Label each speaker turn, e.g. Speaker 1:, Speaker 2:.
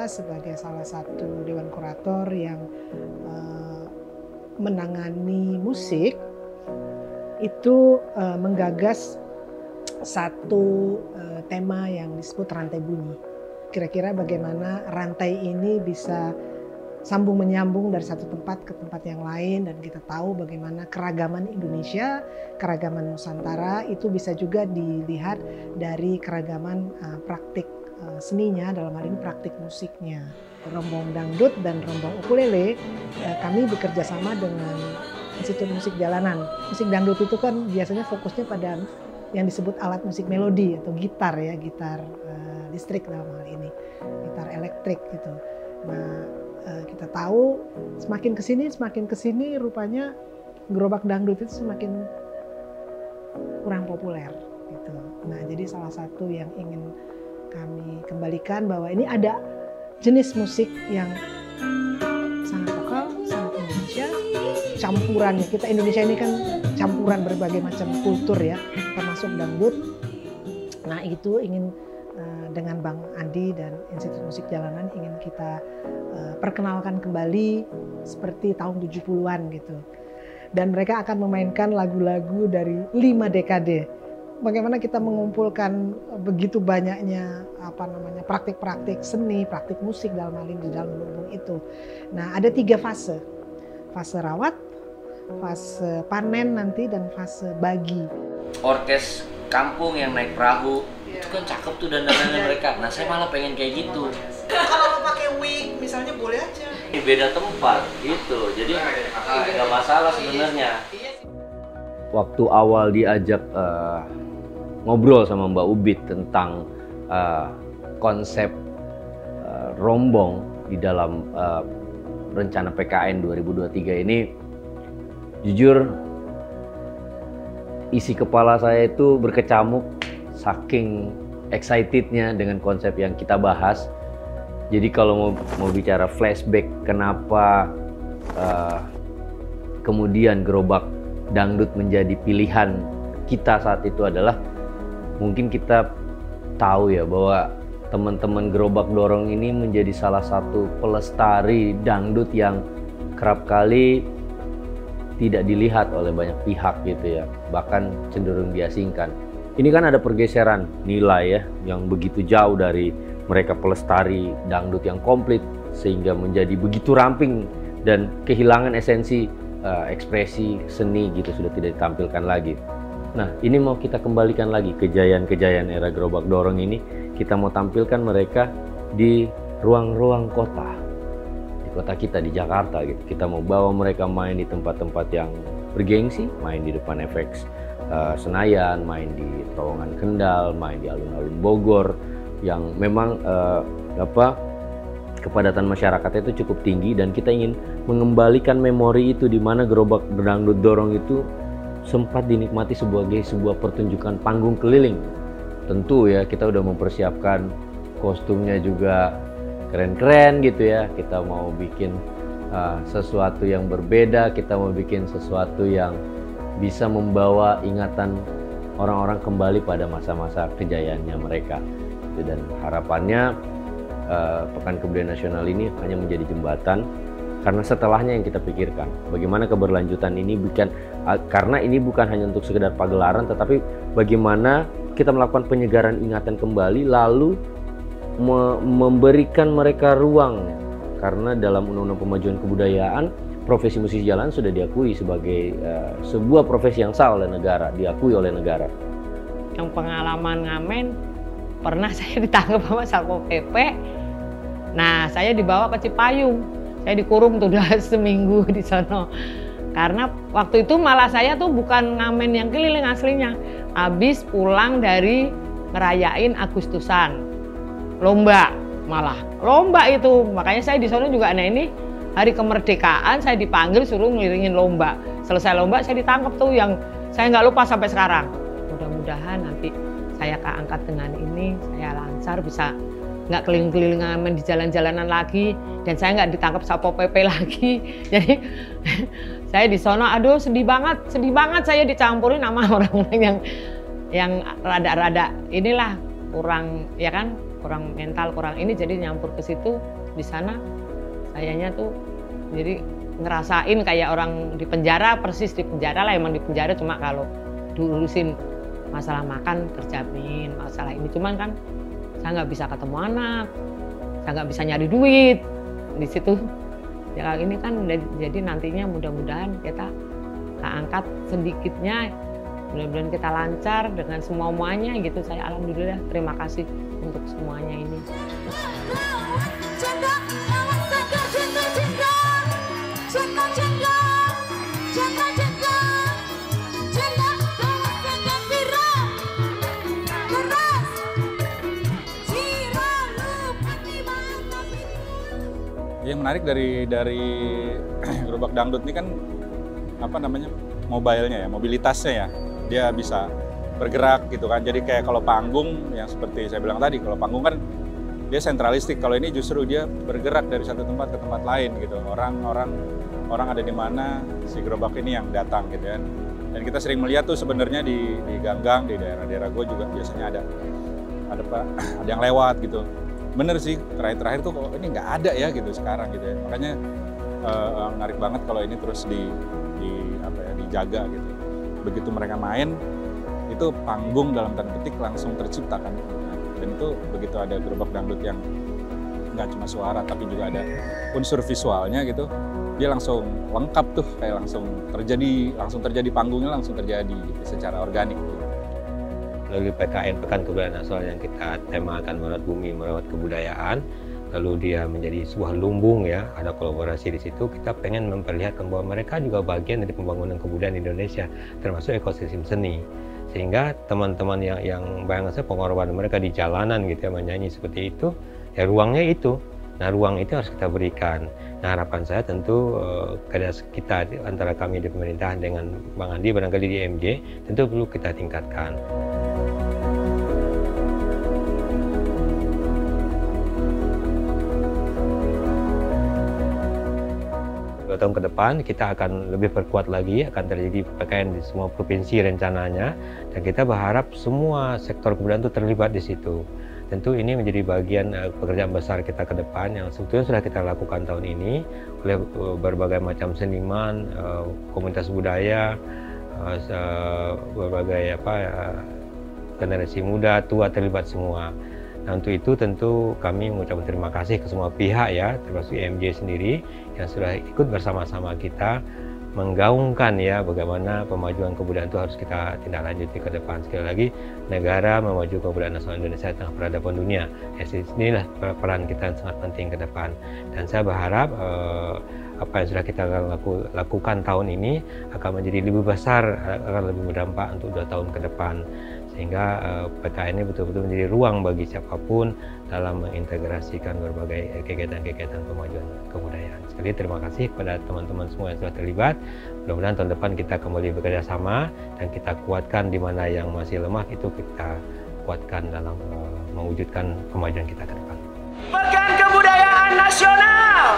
Speaker 1: saya sebagai salah satu dewan kurator yang menangani musik itu menggagas satu tema yang disebut rantai bunyi. Kira-kira bagaimana rantai ini bisa sambung menyambung dari satu tempat ke tempat yang lain, dan kita tahu bagaimana keragaman Indonesia, keragaman Nusantara itu bisa juga dilihat dari keragaman praktik seninya, dalam hal ini praktik musiknya. Rombong dangdut dan rombong ukulele kami bekerja sama dengan Institut Musik Jalanan. Musik dangdut itu kan biasanya fokusnya pada yang disebut alat musik melodi atau gitar ya, gitar listrik dalam hal ini, gitar elektrik gitu. Nah, kita tahu semakin kesini rupanya gerobak dangdut itu semakin kurang populer gitu. Nah, jadi salah satu yang ingin kami kembalikan bahwa ini ada jenis musik yang sangat lokal, sangat Indonesia, campurannya. Kita Indonesia ini kan campuran berbagai macam kultur ya, termasuk dangdut. Nah, itu ingin dengan Bang Andi dan Institut Musik Jalanan ingin kita perkenalkan kembali seperti tahun 70-an gitu. Dan mereka akan memainkan lagu-lagu dari 5 dekade. Bagaimana kita mengumpulkan begitu banyaknya praktik-praktik seni, praktik musik dalam hal ini di dalam lumbung itu. Nah, ada 3 fase. Fase rawat, fase panen nanti, dan fase bagi.
Speaker 2: Orkes kampung yang naik perahu itu kan cakep tuh dandanannya mereka. Nah, saya malah pengen kayak gitu.
Speaker 1: Kalau pakai wig misalnya boleh aja.
Speaker 2: Beda tempat gitu, jadi nggak masalah sebenarnya. Waktu awal diajak ngobrol sama Mbak Ubit tentang konsep rombong di dalam rencana PKN 2023 ini, jujur isi kepala saya itu berkecamuk saking excitednya dengan konsep yang kita bahas. Jadi kalau mau bicara flashback kenapa kemudian gerobak dangdut menjadi pilihan kita saat itu adalah, mungkin kita tahu ya bahwa teman-teman gerobak dorong ini menjadi salah satu pelestari dangdut yang kerap kali tidak dilihat oleh banyak pihak gitu ya, bahkan cenderung diasingkan. Ini kan ada pergeseran nilai ya, yang begitu jauh dari mereka pelestari dangdut yang komplit sehingga menjadi begitu ramping dan kehilangan esensi ekspresi seni gitu, sudah tidak ditampilkan lagi. Nah, ini mau kita kembalikan lagi kejayaan-kejayaan era gerobak dorong ini, kita mau tampilkan mereka di ruang-ruang kota, di kota kita di Jakarta gitu. Kita mau bawa mereka main di tempat-tempat yang bergengsi, main di depan FX Senayan, main di terowongan Kendal, main di alun-alun Bogor yang memang kepadatan masyarakatnya itu cukup tinggi, dan kita ingin mengembalikan memori itu di mana gerobak dangdut dorong itu sempat dinikmati sebagai sebuah pertunjukan panggung keliling. Tentu ya, kita udah mempersiapkan kostumnya juga keren-keren gitu ya. Kita mau bikin sesuatu yang berbeda, kita mau bikin sesuatu yang bisa membawa ingatan orang-orang kembali pada masa-masa kejayaannya mereka. Dan harapannya Pekan Kebudayaan Nasional ini hanya menjadi jembatan, karena setelahnya yang kita pikirkan bagaimana keberlanjutan ini, karena ini bukan hanya untuk sekedar pagelaran, tetapi bagaimana kita melakukan penyegaran ingatan kembali, lalu memberikan mereka ruang, karena dalam Undang-Undang Pemajuan Kebudayaan profesi musisi jalanan sudah diakui sebagai sebuah profesi yang sah oleh negara, diakui oleh negara.
Speaker 3: Yang pengalaman ngamen, pernah saya ditangkap sama Satpol PP. Nah, saya dibawa ke Cipayung. Saya dikurung tuh udah seminggu di sana. Karena waktu itu malah saya tuh bukan ngamen yang keliling aslinya. Habis pulang dari ngerayain Agustusan. Lomba malah. Lomba itu. Makanya saya di sana juga, nah ini hari kemerdekaan saya dipanggil suruh ngiringin lomba. Selesai lomba saya ditangkap tuh, yang saya nggak lupa sampai sekarang. Mudah-mudahan nanti saya keangkat dengan ini, saya lancar, bisa nggak keliling-keliling ngamen di jalan-jalanan lagi, dan saya nggak ditangkap Satpol PP lagi. Jadi saya di sono, aduh sedih banget saya dicampurin sama orang-orang yang rada-rada inilah kurang, ya kan, kurang mental, kurang ini, jadi nyampur ke situ. Di sana sayanya tuh jadi ngerasain kayak orang di penjara, persis di penjara lah, emang di penjara, cuma kalau diurusin masalah makan terjamin, masalah ini cuman kan saya nggak bisa ketemu anak, saya nggak bisa nyari duit di situ. Ya ini kan jadi nantinya mudah-mudahan kita angkat sedikitnya, mudah-mudahan kita lancar dengan semuanya gitu. Saya alhamdulillah terima kasih untuk semuanya ini.
Speaker 4: Yang menarik dari gerobak dangdut ini kan apa namanya, mobilenya ya, mobilitasnya ya, dia bisa bergerak gitu kan. Jadi kayak kalau panggung yang seperti saya bilang tadi, kalau panggung kan dia sentralistik, kalau ini justru dia bergerak dari satu tempat ke tempat lain gitu. Orang ada di mana, si gerobak ini yang datang gitu kan. Dan kita sering melihat tuh sebenarnya di gang-gang, di daerah-daerah gue juga biasanya ada yang lewat gitu. Bener sih, terakhir tuh kok ini nggak ada ya gitu sekarang gitu ya. Makanya menarik banget kalau ini terus dijaga gitu. Begitu mereka main, itu panggung dalam tanda petik langsung terciptakan. Dan itu begitu ada gerobak dangdut yang nggak cuma suara tapi juga ada unsur visualnya gitu, dia langsung lengkap tuh, kayak langsung terjadi panggungnya langsung terjadi gitu, secara organik. Gitu.
Speaker 5: Melalui PKN Pekan Kebudayaan Nasional yang kita temakan merawat bumi, merawat kebudayaan, lalu dia menjadi sebuah lumbung ya, ada kolaborasi di situ. Kita pengen memperlihatkan bahwa mereka juga bagian dari pembangunan kebudayaan Indonesia, termasuk ekosistem seni. Sehingga teman-teman yang bayangkan saya pengorbanan mereka di jalanan gitu ya, menyanyi seperti itu, ya ruangnya itu. Nah ruang itu harus kita berikan. Nah harapan saya tentu kita antara kami di pemerintahan dengan Bang Andi barangkali di MJ tentu perlu kita tingkatkan. 2 tahun ke depan kita akan lebih perkuat lagi, akan terjadi PKN di semua provinsi rencananya, dan kita berharap semua sektor kebudayaan itu terlibat di situ. Tentu ini menjadi bagian pekerjaan besar kita ke depan yang sebetulnya sudah kita lakukan tahun ini oleh berbagai macam seniman, komunitas budaya, berbagai generasi muda, tua terlibat semua. Nah, untuk itu tentu kami mengucapkan terima kasih ke semua pihak ya, termasuk IMJ sendiri yang sudah ikut bersama-sama kita menggaungkan ya bagaimana pemajuan kebudayaan itu harus kita tindak lanjuti ke depan. Sekali lagi, negara memajukan kebudayaan nasional Indonesia di tengah peradaban dunia. Ya, inilah peran kita yang sangat penting ke depan. Dan saya berharap apa yang sudah kita lakukan tahun ini akan menjadi lebih besar, akan lebih berdampak untuk 2 tahun ke depan. Sehingga PKN ini betul-betul menjadi ruang bagi siapapun dalam mengintegrasikan berbagai kegiatan-kegiatan pemajuan kebudayaan. Sekali terima kasih kepada teman-teman semua yang sudah terlibat. Mudah-mudahan tahun depan kita kembali bekerja sama dan kita kuatkan di mana yang masih lemah itu kita kuatkan dalam mewujudkan kemajuan kita ke depan.
Speaker 6: Pekan Kebudayaan Nasional.